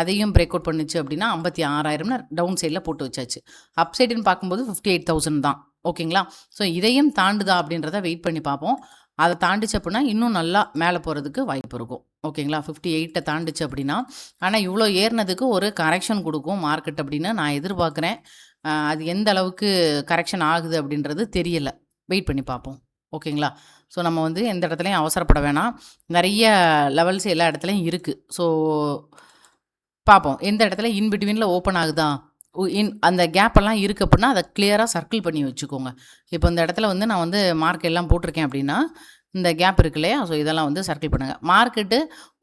அதையும் break out பண்ணுச்சு அப்படின்னா 56,000ன்னு டவுன் சைடில் போட்டு வச்சாச்சு. அப் சைடுன்னு பார்க்கும்போது 58,000 தான். ஓகேங்களா? ஸோ இதையும் தாண்டுதா அப்படின்றத வெயிட் பண்ணி பார்ப்போம். அதை தாண்டிச்சு அப்படின்னா இன்னும் நல்லா மேலே போகிறதுக்கு வாய்ப்பு இருக்கும். ஓகேங்களா? 58 தாண்டுச்சு அப்படின்னா, ஆனால் இவ்வளோ ஏறினதுக்கு ஒரு கரெக்ஷன் கொடுக்கும் மார்க்கெட் அப்படின்னு நான் எதிர்பார்க்குறேன். அது எந்த அளவுக்கு கரெக்ஷன் ஆகுது அப்படின்றது தெரியல. வெயிட் பண்ணி பார்ப்போம். ஓகேங்களா? ஸோ நம்ம வந்து எந்த இடத்துலையும் அவசரப்பட வேணாம். நிறைய லெவல்ஸ் எல்லா இடத்துலையும் இருக்குது. ஸோ பார்ப்போம். எந்த இடத்துல இன் பிட்வீனில் ஓப்பன் ஆகுதா? அந்த கேப்பெல்லாம் இருக்குது அப்படின்னா அதை கிளியராக சர்க்கிள் பண்ணி வச்சுக்கோங்க. இப்போ இந்த இடத்துல வந்து நான் வந்து மார்க் எல்லாம் போட்டிருக்கேன் அப்படின்னா, இந்த கேப் இருக்கு இல்லையா? ஸோ இதெல்லாம் வந்து சர்க்கிள் பண்ணுங்கள். மார்க்கெட்டு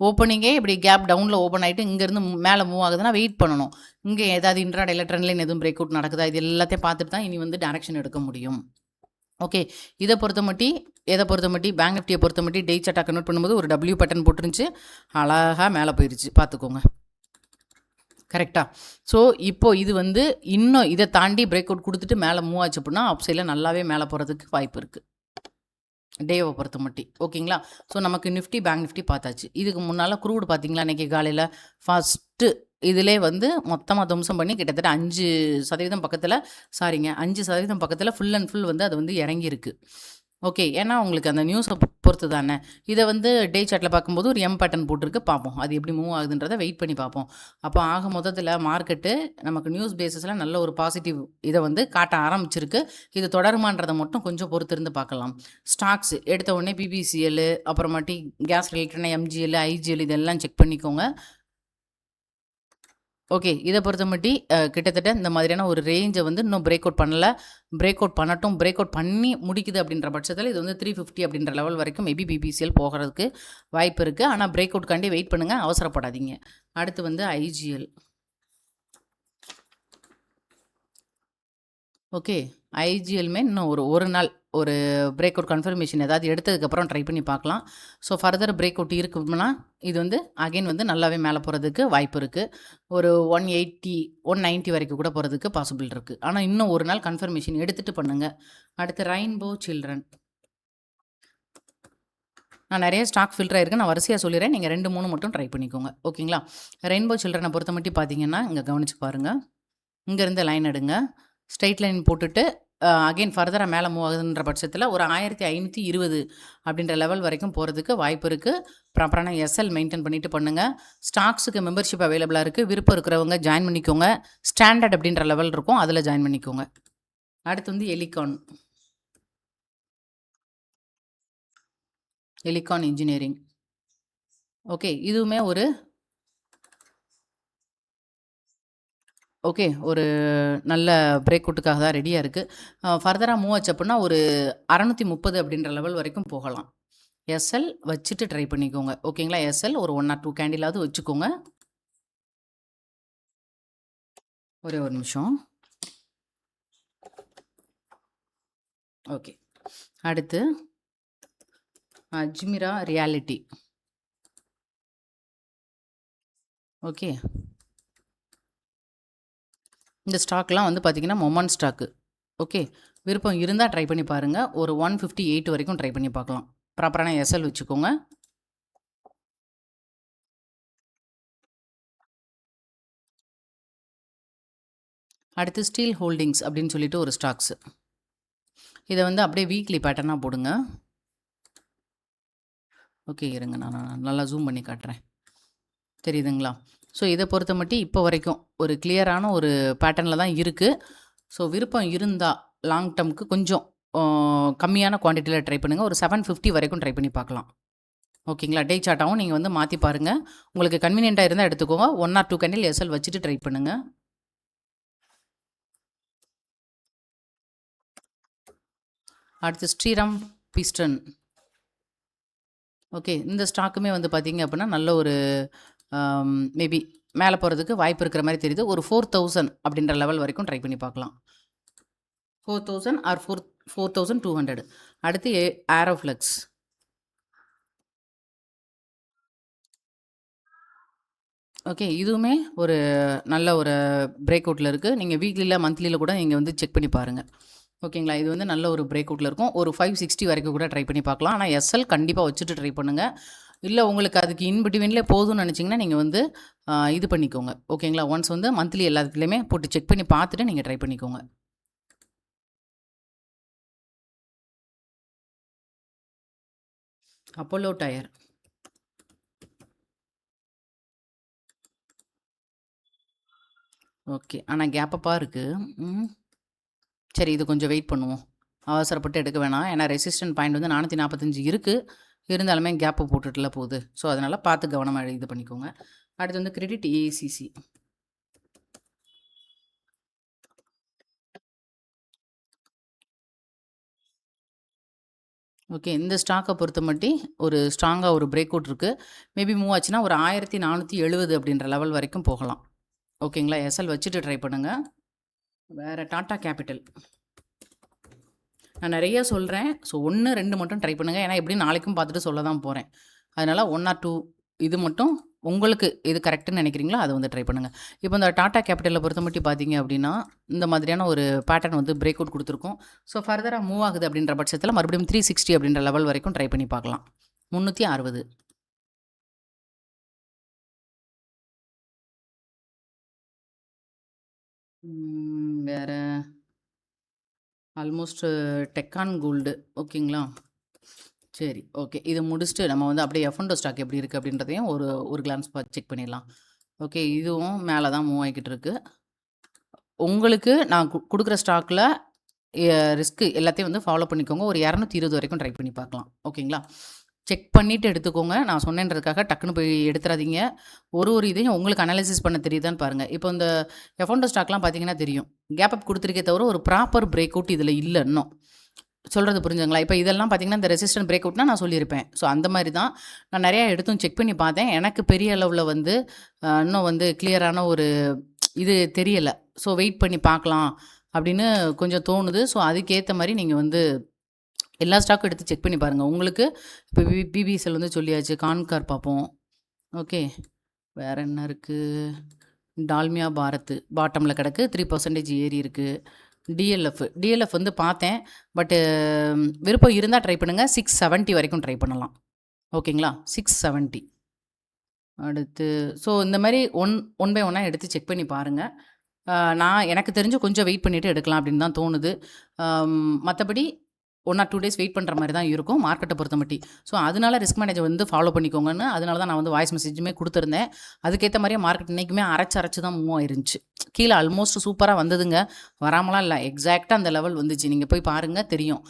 ஓப்பனிங்கே இப்படி கேப் டவுனில் ஓப்பன் ஆகிட்டு இங்கேருந்து மேலே மூவ் ஆகுதுன்னா வெயிட் பண்ணணும். இங்கே ஏதாவது இன்ட்ராடேல ட்ரெண்ட் லைன் எதுவும் பிரேக் அவுட் நடக்குதா? இது எல்லாத்தையும் பார்த்துட்டு தான் இனி வந்து டைரக்ஷன் எடுக்க முடியும். ஓகே. எதை பொறுத்த மட்டி பேங்க் நிஃப்டியை பொறுத்த மட்டி டே சார்ட்டை கன்வெர்ட் பண்ணும்போது ஒரு டபிள்யூ பட்டன் போட்டுருந்துச்சு. அழகாக மேலே போயிடுச்சு. பார்த்துக்கோங்க. கரெக்டாக. ஸோ இப்போது இது வந்து இன்னும் இதை தாண்டி பிரேக் அவுட் கொடுத்துட்டு மேலே மூவ் ஆச்சு அப்படின்னா அப் சைடில் நல்லாவே மேலே போகிறதுக்கு வாய்ப்பு இருக்குது. டேவை பொறுத்த மட்டி. ஓகேங்களா? ஸோ நமக்கு நிஃப்டி பேங்க் நிஃப்டி பார்த்தாச்சு. இதுக்கு முன்னால் க்ரூடு பார்த்தீங்களா இன்றைக்கி காலையில் ஃபஸ்ட்டு இதிலே வந்து மொத்தமாக துவம்சம் பண்ணி கிட்டத்தட்ட 5% பக்கத்தில் 5% பக்கத்தில் ஃபுல் அண்ட் ஃபுல் வந்து அது வந்து இறங்கியிருக்கு. ஓகே. ஏன்னா உங்களுக்கு அந்த நியூஸை பொறுத்து தானே. இதை வந்து டே சார்ட்டில் பார்க்கும்போது ஒரு எம் பேட்டர்ன் போட்டிருக்கு. பார்ப்போம் அது எப்படி மூவ் ஆகுதுன்றதை வெயிட் பண்ணி பார்ப்போம். அப்போ ஆக மொத்தத்தில் மார்க்கெட்டு நமக்கு நியூஸ் பேஸஸில் நல்ல ஒரு பாசிட்டிவ் இதை வந்து காட்ட ஆரம்பிச்சிருக்கு. இது தொடருமான்றதை மட்டும் கொஞ்சம் பொறுத்திருந்து பார்க்கலாம். ஸ்டாக்ஸ் எடுத்த உடனே பிபிசிஎல், அப்புறமாட்டி கேஸ் ரிலேட்டடான எம்ஜிஎல், ஐஜிஎல் இதெல்லாம் செக் பண்ணிக்கோங்க. ஓகே. இதை பொறுத்த மட்டி கிட்டத்தட்ட இந்த மாதிரியான ஒரு ரேஞ்சை வந்து இன்னும் பிரேக் அவுட் பண்ணல. பிரேக் அவுட் பண்ணட்டும். பிரேக் அவுட் பண்ணி முடிக்குது அப்படின்ற பட்சத்தில் இது வந்து 350 அப்படின்ற லெவல் வரைக்கும் மேபி பிபிசிஎல் போகிறதுக்கு வாய்ப்பு இருக்குது. ஆனால் பிரேக் அவுட்காண்டி வெயிட் பண்ணுங்கள். அவசரப்படாதீங்க. அடுத்து வந்து ஐஜிஎல். ஓகே. ஐஜிஎல்மே இன்னும் ஒரு நாள் ஒரு பிரேக் அவுட் கன்ஃபர்மேஷன் ஏதாவது எடுத்ததுக்கப்புறம் ட்ரை பண்ணி பார்க்கலாம். ஸோ ஃபர்தர் பிரேக் அவுட் இருக்குன்னா இது வந்து அகைன் வந்து நல்லாவே மேலே போகிறதுக்கு வாய்ப்பு இருக்குது. ஒரு 180 190 வரைக்கும் கூட போகிறதுக்கு பாசிபிள் இருக்குது. ஆனால் இன்னும் ஒரு நாள் கன்ஃபர்மேஷன் எடுத்துகிட்டு பண்ணுங்கள். அடுத்து ரெயின்போ சில்ட்ரன். நான் நிறைய ஸ்டாக் ஃபில்டர் ஆகிருக்கு. நான் வரிசையாக சொல்லிடுறேன். நீங்கள் 2, 3 மட்டும் ட்ரை பண்ணிக்கோங்க. ஓகேங்களா? ரெயின்போ சில்ட்ரனை பொறுத்த மட்டும் பார்த்தீங்கன்னா இங்கே கவனித்து பாருங்கள். இங்கேருந்து லைன் எடுங்க. ஸ்ட்ரைட் லைன் போட்டுட்டு அகெயின் ஃபர்தராக மேலே மூவ் ஆகுதுன்ற பட்சத்தில் ஒரு 1520 அப்படின்ற லெவல் வரைக்கும் போகிறதுக்கு வாய்ப்பு இருக்குது. ப்ராப்பரான எஸ்எல் மெயின்டைன் பண்ணிவிட்டு பண்ணுங்கள். ஸ்டாக்ஸுக்கு மெம்பர்ஷிப் அவைலபிளாக இருக்குது. விருப்பம் இருக்கிறவங்க ஜாயின் பண்ணிக்கோங்க. ஸ்டாண்டர்ட் அப்படின்ற லெவல் இருக்கும், அதில் ஜாயின் பண்ணிக்கோங்க. அடுத்து வந்து எலிகான் இன்ஜினியரிங். ஓகே. இதுவுமே ஒரு நல்ல பிரேக் அவுட்டுக்காக தான் ரெடியாக இருக்குது. ஃபர்தராக மூவ் ஆச்சு அப்படின்னா ஒரு 630 அப்படின்ற லெவல் வரைக்கும் போகலாம். எஸ்எல் வச்சுட்டு ட்ரை பண்ணிக்கோங்க. ஓகேங்களா? எஸ்எல் ஒரு 1 or 2 கேண்டிலாவது வச்சுக்கோங்க. ஒரே ஒரு நிமிஷம். ஓகே. அடுத்து அஜ்மிரா ரியாலிட்டி. ஓகே. இந்த ஸ்டாக்லாம் வந்து பார்த்திங்கன்னா மொமெண்ட் ஸ்டாக்கு. ஓகே. விருப்பம் இருந்தால் ட்ரை பண்ணி பாருங்கள். ஒரு 158 வரைக்கும் ட்ரை பண்ணி பார்க்கலாம். ப்ராப்பரான எஸ்எல் வச்சுக்கோங்க. அடுத்து ஸ்டீல் ஹோல்டிங்ஸ் அப்படின்னு சொல்லிட்டு ஒரு ஸ்டாக்ஸு. இதை வந்து அப்படியே வீக்லி பேட்டர்னாக போடுங்க. ஓகே. இருங்க, நான் நல்லா ஜூம் பண்ணி காட்டுறேன். தெரியுதுங்களா? ஸோ இதை பொறுத்த மட்டும் இப்போ வரைக்கும் ஒரு கிளியரான ஒரு பேட்டர்னில் தான் இருக்குது. ஸோ விருப்பம் இருந்தால் லாங் டேர்முக்கு கொஞ்சம் கம்மியான குவான்டிட்டியில் ட்ரை பண்ணுங்கள். ஒரு 750 வரைக்கும் ட்ரை பண்ணி பார்க்கலாம். ஓகேங்களா? டே சார்ட்டாகவும் நீங்கள் வந்து மாற்றி பாருங்கள். உங்களுக்கு கன்வீனியண்ட்டாக இருந்தால் எடுத்துக்கோங்க. 1 or 2 கேண்டில் எஸ்எல் வச்சுட்டு ட்ரை பண்ணுங்கள். அடுத்து ஸ்ரீராம் பிஸ்டன். ஓகே. இந்த ஸ்டாக்குமே வந்து பார்த்திங்க அப்படின்னா நல்ல ஒரு மேபி மேலே போகிறதுக்கு வாய்ப்பு இருக்கிற மாதிரி தெரியுது. ஒரு 4000 அப்படின்ற லெவல் வரைக்கும் ட்ரை பண்ணி பார்க்கலாம். 4000 or 4200. அடுத்து ஏரோஃப்ளெக்ஸ். ஓகே. இதுவுமே ஒரு நல்ல ஒரு பிரேக் அவுட்டில் இருக்குது. நீங்கள் வீக்லியில் மந்த்லியில் கூட நீங்கள் வந்து செக் பண்ணி பாருங்கள். ஓகேங்களா? இது வந்து நல்ல ஒரு பிரேக் அவுட்டில் இருக்கும். ஒரு 560 வரைக்கும் கூட ட்ரை பண்ணி பார்க்கலாம். ஆனால் எஸ்எல் கண்டிப்பாக வச்சுட்டு ட்ரை பண்ணுங்கள். இல்லை உங்களுக்கு அதுக்கு இன் பிட்வீன்லேயே போதும்னு நினச்சிங்கன்னா நீங்கள் வந்து இது பண்ணிக்கோங்க. ஓகேங்களா? ஒன்ஸ் வந்து மந்த்லி எல்லாத்துலேயுமே போட்டு செக் பண்ணி பார்த்துட்டு நீங்கள் ட்ரை பண்ணிக்கோங்க. Apollo tyre. ஓகே. ஆனால் கேப் அப்பா இருக்குது. சரி, இது கொஞ்சம் வெயிட் பண்ணுவோம். அவசரப்பட்டு எடுக்க வேணாம். ஏன்னா ரெசிஸ்டன்ட் பாயிண்ட் வந்து 445 இருக்குது. இருந்தாலுமே கேப்பு போட்டுட்டுல போகுது. ஸோ அதனால் பார்த்து கவனமாக இது பண்ணிக்கோங்க. அடுத்து வந்து கிரெடிட் ஏசிசி. ஓகே. இந்த ஸ்டாக்கை பொறுத்த மட்டும் ஒரு ஸ்ட்ராங்காக ஒரு பிரேக் அவுட் இருக்குது. மேபி மூவ் ஆச்சுன்னா ஒரு 1470 அப்படின்ற லெவல் வரைக்கும் போகலாம். ஓகேங்களா? எஸ்எல் வச்சுட்டு ட்ரை பண்ணுங்கள். வேறு டாடா கேபிட்டல். நான் நிறைய சொல்கிறேன். ஸோ 1, 2 மட்டும் ட்ரை பண்ணுங்கள். ஏன்னா எப்படியும் நாளைக்கும் பார்த்துட்டு சொல்ல தான் போகிறேன். அதனால் 1 ஆர் 2 இது மட்டும் உங்களுக்கு எது கரெக்டுன்னு நினைக்கிறீங்களோ அதை வந்து ட்ரை பண்ணுங்கள். இப்போ இந்த டாடா கேபிட்டலில் பொறுத்த மட்டும் பார்த்தீங்க அப்படின்னா, இந்த மாதிரியான ஒரு பேட்டர்ன் வந்து பிரேக் அவுட் கொடுத்துருக்கோம். ஸோ ஃபர்தராக மூவ் ஆகுது அப்படின்ற பட்சத்தில் மறுபடியும் 360 அப்படின்ற லெவல் வரைக்கும் ட்ரை பண்ணி பார்க்கலாம். 360. வேறு ஆல்மோஸ்ட் டெக்கான் கோல்டு. ஓகேங்களா? சரி, ஓகே. இதை முடிச்சுட்டு நம்ம வந்து அப்படியே எஃப்என்டோ ஸ்டாக் எப்படி இருக்குது அப்படின்றதையும் ஒரு கிளான்ஸ் பார்த்து செக் பண்ணிடலாம். ஓகே, இதுவும் மேலே தான் மூவ் ஆகிக்கிட்டு இருக்கு. உங்களுக்கு நான் கொடுக்குற ஸ்டாக்கில் ரிஸ்க்கு எல்லாத்தையும் வந்து ஃபாலோ பண்ணிக்கோங்க. ஒரு 220 வரைக்கும் ட்ரை பண்ணி பார்க்கலாம். ஓகேங்களா? செக் பண்ணிவிட்டு எடுத்துக்கோங்க. நான் சொன்னேன்றதுக்காக டக்குன்னு போய் எடுத்துறாதீங்க. ஒரு இதையும் உங்களுக்கு அனாலிசிஸ் பண்ண தெரியுதான்னு பாருங்கள். இப்போ இந்த எஃப்என்டோ ஸ்டாக்லாம் பார்த்தீங்கன்னா தெரியும். கேப் அப் கொடுத்துருக்கே தவிர ஒரு ப்ராப்பர் பிரேக் அவுட் இதில் இல்லை இன்னும். சொல்கிறது புரிஞ்சுங்களா? இப்போ இதெல்லாம் பார்த்தீங்கன்னா இந்த ரெசிஸ்டன்ட் பிரேக் அவுட்னா நான் சொல்லியிருப்பேன். ஸோ அந்த மாதிரி தான் நான் நிறையா எடுத்தும் செக் பண்ணி பார்த்தேன். எனக்கு பெரிய அளவில் வந்து இன்னும் வந்து கிளியரான ஒரு இது தெரியலை. ஸோ வெயிட் பண்ணி பார்க்கலாம் அப்படின்னு கொஞ்சம் தோணுது. ஸோ அதுக்கேற்ற மாதிரி நீங்கள் வந்து எல்லா ஸ்டாக்கும் எடுத்து செக் பண்ணி பாருங்கள். உங்களுக்கு இப்போ பிபிஎஸ்எல் வந்து சொல்லியாச்சு. கான்கார் பார்ப்போம். ஓகே, வேறு என்ன இருக்குது? டால்மியா பாரத் பாட்டமில் கிடக்கு. 3% ஏறி இருக்குது. டிஎல்எஃப் வந்து பார்த்தேன். பட்டு விருப்பம் இருந்தால் ட்ரை பண்ணுங்கள். 670 வரைக்கும் ட்ரை பண்ணலாம். ஓகேங்களா? 670. அடுத்து ஸோ இந்த மாதிரி ஒன் பை ஒன்னாக எடுத்து செக் பண்ணி பாருங்கள். நான் எனக்கு தெரிஞ்சு கொஞ்சம் வெயிட் பண்ணிவிட்டு எடுக்கலாம் அப்படின்னு தான் தோணுது. மற்றபடி 1 ஆர் 2 டேஸ் வெயிட் பண்ணுற மாதிரி தான் இருக்கும் மார்க்கெட்டை பொறுத்த மட்டும். ஸோ அதனால ரிஸ்க் மேனேஜர் வந்து ஃபாலோ பண்ணிக்கோங்கன்னு அதனால தான் நான் வந்து வாய்ஸ் மெசேஜுமே கொடுத்துருந்தேன். அதுக்கேற்ற மாதிரியே மார்க்கெட் இன்றைக்குமே அரைச்சி தான் மூவ் ஆயிருந்துச்சு. கீழே ஆல்மோஸ்ட் சூப்பராக வந்ததுங்க. வராமலாம் இல்லை, எக்ஸாக்டாக அந்த லெவல் வந்துச்சு. நீங்கள் போய் பாருங்கள் தெரியும்.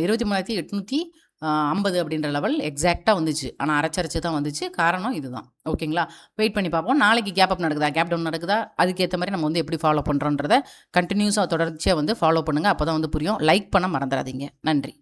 23,850 அப்படின்ற லெவல் எக்ஸாக்டாக வந்துச்சு. ஆனால் அரைச்சி தான் வந்துச்சு. காரணம் இதுதான். ஓகேங்களா? வெயிட் பண்ணி பார்ப்போம். நாளைக்கு கேப் அப் நடக்குதா, கேப் டவுன் நடக்குதா, அதுக்கேற்ற மாதிரி நம்ம வந்து எப்படி ஃபாலோ பண்ணுறோன்றதை கண்டினியூஸாக தொடர்ச்சியாக வந்து ஃபாலோ பண்ணுங்கள். அப்போ தான் வந்து புரியும். லைக் பண்ண மறந்துடாதீங்க. நன்றி.